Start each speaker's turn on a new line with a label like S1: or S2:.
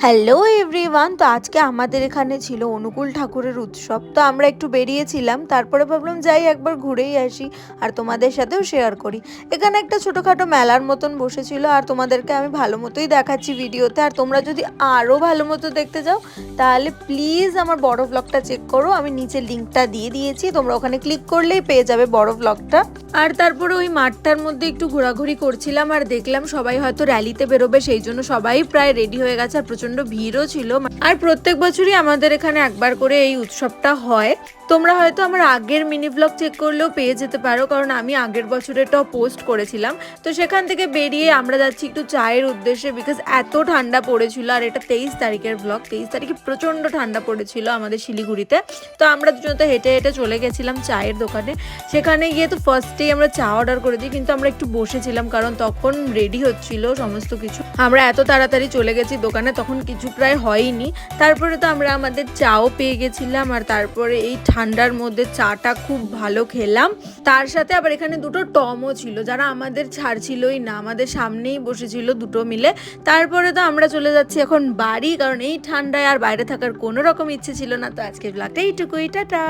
S1: Hello everyone, তো আজকে আমাদের এখানে ছিল অনুকূল ঠাকুরের উৎসব। তো আমরা একটু বেরিয়েছিলাম, তারপরে ভাবলাম যাই একবার ঘুরেই আসি আর তোমাদের সাথেও শেয়ার করি। এখানে একটা ছোটোখাটো মেলার মতন বসেছিল আর তোমাদেরকে আমি ভালো মতোই দেখাচ্ছি ভিডিওতে। আর তোমরা যদি আরও ভালো মতো দেখতে যাও তাহলে প্লিজ আমার বড় ব্লগটা চেক করো, আমি নিচে লিঙ্কটা দিয়ে দিয়েছি, তোমরা ওখানে ক্লিক করলেই পেয়ে যাবে বড় ব্লগটা। আর তারপরে ওই মাঠটার মধ্যে একটু ঘোরাঘুরি করছিলাম আর দেখলাম সবাই হয়তো র্যালিতে বেরোবে, সেই জন্য সবাই প্রায় রেডি হয়ে গেছে আর প্রচন্ড ভিড়ও ছিল। আর প্রত্যেক বছরই আমাদের এখানে একবার করে এই উৎসবটা হয়। তোমরা হয়তো আমার আগের মিনি ব্লগ চেক করলেও পেয়ে যেতে পারো, কারণ আমি আগের বছরেরটাও পোস্ট করেছিলাম। তো সেখান থেকে বেরিয়ে আমরা যাচ্ছি একটু চায়ের উদ্দেশ্যে, বিকজ এত ঠান্ডা পড়েছিল। আর এটা 23 তারিখের ব্লগ, 23 তারিখে প্রচণ্ড ঠান্ডা পড়েছিল আমাদের শিলিগুড়িতে। তো আমরা দুজন তো হেঁটে হেঁটে চলে গেছিলাম চায়ের দোকানে। সেখানে গিয়ে তো ফার্স্টেই আমরা চা অর্ডার করে দিই, কিন্তু আমরা একটু বসেছিলাম কারণ তখন রেডি হচ্ছিল সমস্ত কিছু। আমরা এত তাড়াতাড়ি চলে গেছি দোকানে, তখন কিছু প্রায় হয়নি। তারপরে তো আমরা আমাদের চাও পেয়ে গেছিলাম আর তারপরে এই ঠান্ডার মধ্যে চাটা খুব ভালো খেলাম। তার সাথে আবার এখানে দুটো টমও ছিল, যারা আমাদের ছাড়ছিলই না, আমাদের সামনেই বসেছিল দুটো মিলে। তারপরে তো আমরা চলে যাচ্ছি এখন বাড়ি, কারণ এই ঠান্ডায় আর বাইরে থাকার কোনো রকম ইচ্ছে ছিল না। তো আজকের ব্লগটা এইটুকুই, টাটা।